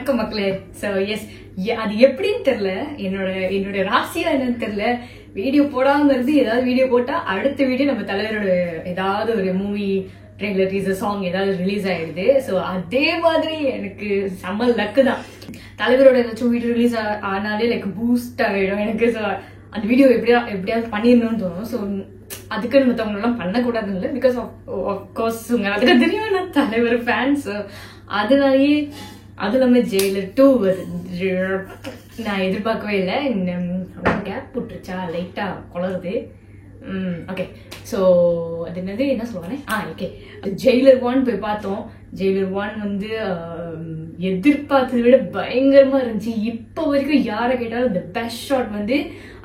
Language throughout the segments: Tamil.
வணக்கம் மக்களே. சோ எஸ், அது எப்படின்னு தெரியல, என்னோட ராசியா என்னன்னு தெரியல. வீடியோ போடாம இருந்து ஏதாவது வீடியோ போட்டா அடுத்த வீடியோ நம்ம தலைவரோட ஏதாவது ஒரு மூவி ட்ரெய்லர் டீசர் சாங் ஏதாவது ரிலீஸ் ஆயிடுது. ஸோ அதே மாதிரி எனக்கு செம்ம லக்கு தான். தலைவரோட ஏதாச்சும் வீடியோ ரிலீஸ் ஆனாலே லைக் பூஸ்ட் ஆகிடும் எனக்கு. ஸோ அந்த வீடியோ எப்படியாவது பண்ணிடணும்னு தோணும். ஸோ அதுக்கு மற்றவங்களெல்லாம் பண்ணக்கூடாதுன்னு இல்லை, பிகாஸ் ஆஃப்கோர்ஸ் உங்க அதுக்கு தெரியும் நான் தலைவர் ஃபேன்ஸ். அதனாலேயே அது இல்லாம ஜெயிலர் 2 வருது. நான் எதிர்பார்க்கவே இல்லை. கேப் போட்டுருச்சா லைட்டா குளருது. ஓகே, ஸோ அது என்ன சொல்லுவானே, ஓகே, ஜெயிலர் 1 போய் பார்த்தோம். ஜெயிலர் 1 வந்து எதிர்பார்த்ததை விட பயங்கரமா இருந்துச்சு. இப்போ வரைக்கும் யாரை கேட்டாலும் இந்த பெஸ்ட் ஷாட் வந்து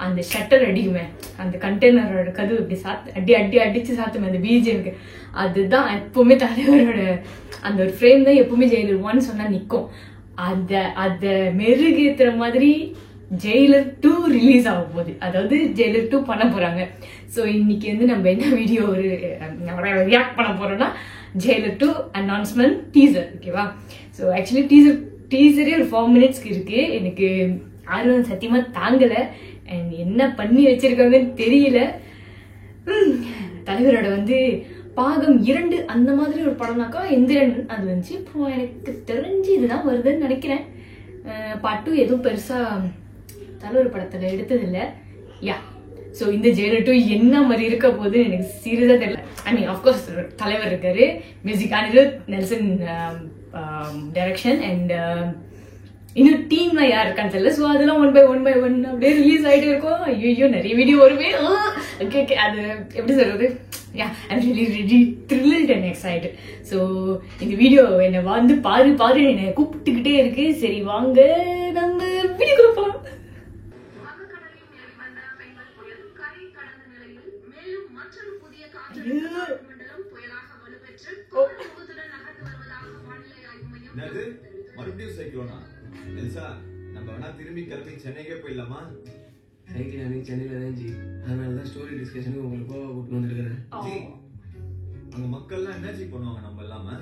அந்த ஷட்டர் அடிக்குமே, அந்த கண்டெய்னரோட கதவு இப்படி அடிச்சு சாத்துமே அந்த பிஜிஎம்க்கு. அதுதான் எப்பவுமே தலைவரோட அந்த ஒரு ஃப்ரேம் தான் எப்பவுமே ஜெயிலர் 1 சொன்னா நிற்கும். அத மெருகேத்துற மாதிரி ஜெயிலர் 2 ரிலீஸ் ஆக போகுது. அதாவது ஜெயிலர் 2 பண்ண போறாங்க. ஸோ இன்னைக்கு வந்து நம்ம என்ன வீடியோ ரியாக்ட் பண்ண போறோம்னா ஜெயிலர் 2 அனௌன்ஸ்மெண்ட் டீசர். ஓகேவா? ஸோ ஆக்சுவலி டீசரே ஒரு 4 மினிட்ஸ்க்கு இருக்கு. எனக்கு ஆர்வம் சத்தியமா தாங்கல. அண்ட் என்ன பண்ணி வச்சிருக்காங்கன்னு தெரியல. தலைவரோட வந்து பாகம் 2 அந்த மாதிரி ஒரு படம்னாக்கா எந்திரன் அது வந்துச்சு. இப்போ எனக்கு தெரிஞ்சு இதுதான் வருதுன்னு நினைக்கிறேன். பார்ட் 2 எதுவும் பெருசா தலைவர் படத்துல எடுத்தது இல்லை. யா, ஸோ இந்த ஜெயிலர் 2 என்ன மாதிரி இருக்க போகுது எனக்கு சீரியஸா தெரியல. ஐ மீன் ஆஃப்கோர்ஸ் தலைவர் இருக்காரு, music Anirudh, Nelson direction, and இன்னும் டீம்ல யார் இருக்கான்னு தெரியல. ஸோ அதெல்லாம் ஒன் பை ஒன் அப்படியே ரிலீஸ் ஆகிட்டே இருக்கும். ஐயோ நிறைய வீடியோ வருவே. ஓகே, அது எப்படி சொல்றது, I'm really thrilled and excited. So இந்த வீடியோ என்னை வந்து பாரு என்னை கூப்பிட்டுக்கிட்டே இருக்கு. சரி வாங்க நம்ம வீடியோ போலாம். மறுபடியும் சைக்ளோனா எல்சா, நம்ம வேணா திரும்பி கிளம்பி சென்னைக்கே போயிடலாமா? சைக்கிள் அன்னைக்கு சென்னையில தான் ஜி, அதனாலதான் ஸ்டோரி டிஸ்கஷனுக்கு உங்களுக்கு கோவா கூப்பிட்டு வந்துருக்கிறேன். அங்க மக்கள்லாம் என்ன ஜி பண்ணுவாங்க நம்ம இல்லாம?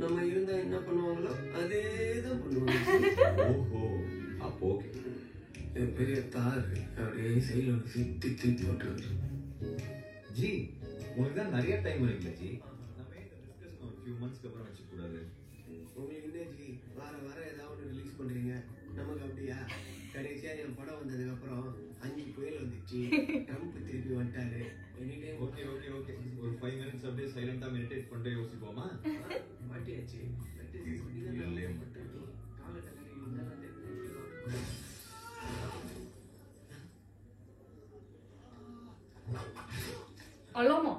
நம்ம இருந்தா என்ன பண்ணுவாங்களோ அதே தான் பண்ணுவாங்க. ஓஹோ, அப்போ ஓகே. பெரிய தார் அப்படியே சைடில் சுத்தி தூக்கி போட்டுருவாரு. ஜி உங்களுக்கு தான் நிறைய டைம் இருக்குல்ல ஜி, நம்ம இந்த டிஸ்கஷன் ஒரு ஃபியூ மந்த்ஸ்க்கு அப்புறம் வச்சுக்க கூடாது? உங்களுக்கு என்ன ஜி வார ஏதாவது ஒன்று ரிலீஸ் பண்றீங்க, நமக்கு அப்படியா? கடைசியா என் படம் வந்ததுக்கு அப்புறம் 5 புயல் வந்துச்சு, ட்ரம்ப் திருப்பி வந்துட்டாரு. ஓகே ஒரு 5 மினிட்ஸ் அப்படியே சைலண்டா மெடிடேட் பண்ணிட்டு யோசிப்போமா? மாட்டியாச்சு. அல்லாமா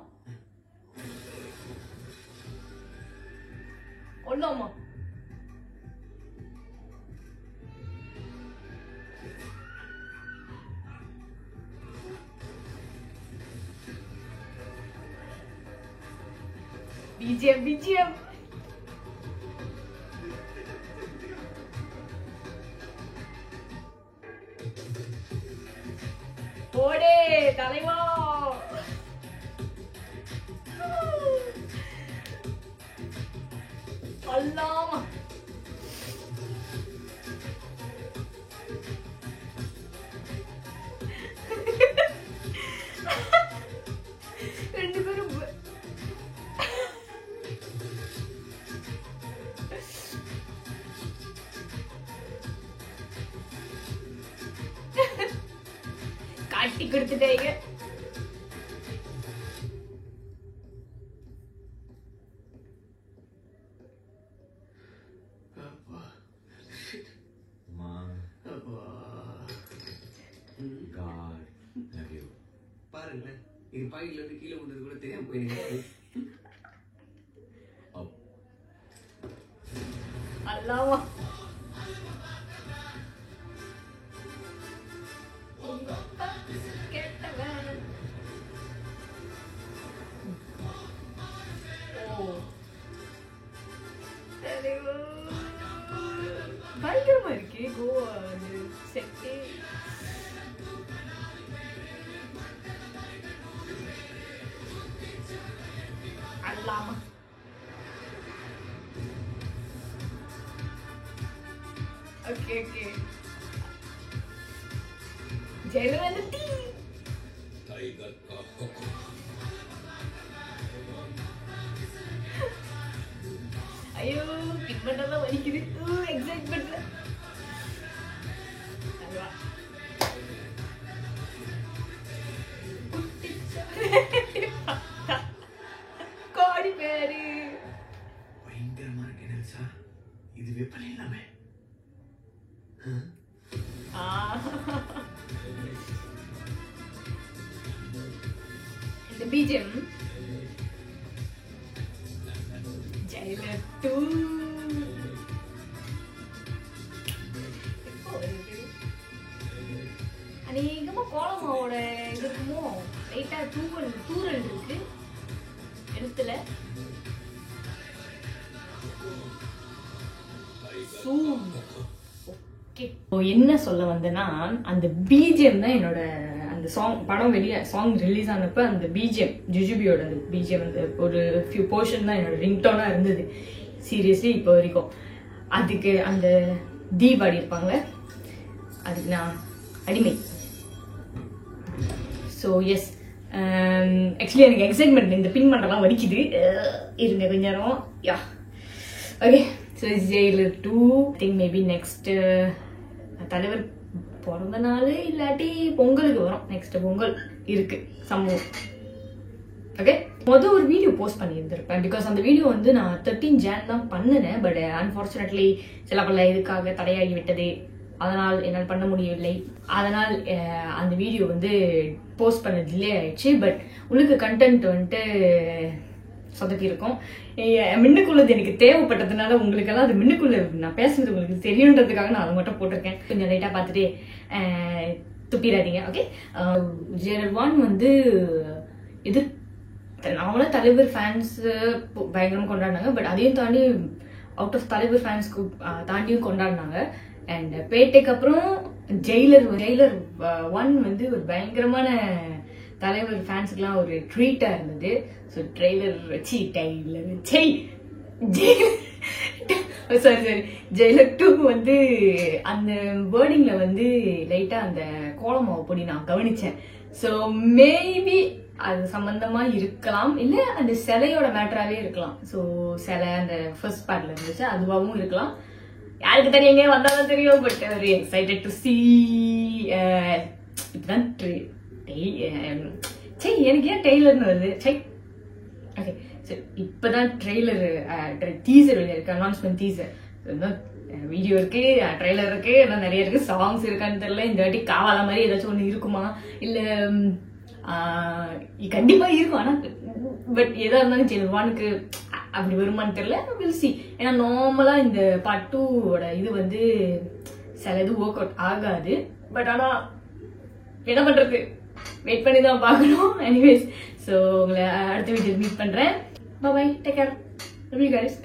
BGM போடே தலைவா. அல்லாமா ரெண்டு பேரும் காட்டி கொடுத்துட்டேங்க. பாருங்களேன், இது பாக்கெட்ல இருந்து கீழே வந்தது கூட தெரியாம போயிருக்கேன். அல்லாமா பயங்கரமா இருக்கு கோவா செட்டே. ஓகே ஓகே ஜெயிலர் வந்து டீ टाइगर का हुक्म ஐயோ பிக் பண்றதெல்லாம் வலிக்குது எக்ஸைட்மெண்ட்ல கோடி பேரு பயங்கரமா இருக்கு நெல்சா. இதுவே பண்ணிடலாமே. இந்த பிஜிஎம் ஜெயிலர் 2 அநேகமா கோலமாவோட இது இருக்குமோ லைட்டா தூரல் இருக்கு எழுத்துல என்ன சொல்ல வந்தேன்னா அந்த பிஜிஎம் தான் என்னோட அந்த சாங் படம் சாங் ரிலீஸ் ஆனப்ப அந்த பிஜிஎம் ஜுஜுபியோட அந்த பிஜிஎம் அந்த ஒரு ஃபியூ போர்ஷன் தான் என்னோட ரிங்டோனா இருந்தது சீரியஸ்லி இப்போ வரைக்கும். அதுக்கு அந்த தீபாவளி இருப்பாங்க அதுக்கு நான் அடிமை. ஸோ எஸ் ஆக்சுவலி எனக்கு எக்ஸைட்மெண்ட் இந்த பின் பண்ணுறலாம் வலிக்குது இருங்க கொஞ்ச நேரம் yeah okay. So Jailer 2 think maybe next தலைவர் பிறந்த நாள் இல்லாட்டி பொங்கலுக்கு வரும். நெக்ஸ்ட் பொங்கல் இருக்கு சம்பவம். ஓகே ஒரு வீடியோ போஸ்ட் பண்ணியிருந்திருப்பேன் பிகாஸ் அந்த வீடியோ வந்து நான் 13 ஜான் தான் பண்ணினேன். பட் அன்ஃபார்ச்சுனேட்லி சில பல இதுக்காக தடையாகி விட்டது. அதனால் என்னால் பண்ண முடியவில்லை. அதனால் அந்த வீடியோ வந்து போஸ்ட் பண்ண டிலே ஆயிடுச்சு. பட் உங்களுக்கு கண்டென்ட் வந்துட்டு சொதப்பி இருக்கும். மின்னுக்குள்ளது எனக்கு தேவைப்பட்டதுனால உங்களுக்கெல்லாம் அது மின்னுக்குள்ள நான் பேசுறது உங்களுக்கு தெரியுன்றதுக்காக நான் அதை மட்டும் போட்டிருக்கேன். கொஞ்சம் லைட்டாக பார்த்துட்டு துப்பிடாதீங்க. ஓகே ஜெயிலர் 1 வந்து இது நாமளும் தலைவர் ஃபேன்ஸ் பயங்கரமாக கொண்டாடினாங்க. பட் அதையும் தாண்டி அவுட் ஆஃப் தலைவர் ஃபேன்ஸ்க்கு தாண்டியும் கொண்டாடினாங்க. அண்ட் பேட்டைக்கு அப்புறம் ஜெயிலர் 1 வந்து ஒரு பயங்கரமான தலைவர் ஃபேன்ஸுக்குலாம் ஒரு ட்ரீட்டா இருந்தது. ஸோ ட்ரெய்லர் வச்சு சாரி ஜெயிலர் 2 வந்து அந்த வேர்டிங்ல வந்து லைட்டா அந்த கோலமாவை பொடி நான் கவனிச்சேன். ஸோ மேபி அது சம்பந்தமா இருக்கலாம், இல்ல அந்த சிலையோட மேட்டராகவே இருக்கலாம். ஸோ சிலை அந்த ஃபர்ஸ்ட் பார்ட்ல இருந்துச்சு அதுவாகவும் இருக்கலாம். யாருக்கு தெரியுங்க வந்தாலும் தெரியும். But very excited to C. இப்பதான் எனக்கு ஏன் டெய்லர்னு வருது ஓகே. சரி இப்பதான் ட்ரெய்லர் டீசர் இருக்கு, அனௌன்ஸ்மெண்ட் டீசர். வீடியோ இருக்கு, ட்ரெய்லர் இருக்கு, எல்லாம் நிறைய இருக்கு. சாங்ஸ் இருக்கான்னு தெரியல. இந்த வாட்டி காவால மாதிரி ஏதாச்சும் ஒண்ணு இருக்குமா இல்ல கண்டிப்பா இருக்கும். ஆனா பட் எதா இருந்தாலும் ஜெயிலர் 1க்கு அப்படி வருமானு தெரியல. Will see. ஏன்னா நார்மலா இந்த பார்ட் 2ஓட இது வந்து சில இது ஒர்க் அவுட் ஆகாது. பட் ஆனா என்ன பண்றது, வெயிட் பண்ணி தான் பார்க்கணும். எனிவேஸ் ஸோ உங்களை அடுத்த வீடியோ மீட் பண்றேன். Bye, take care, love you guys.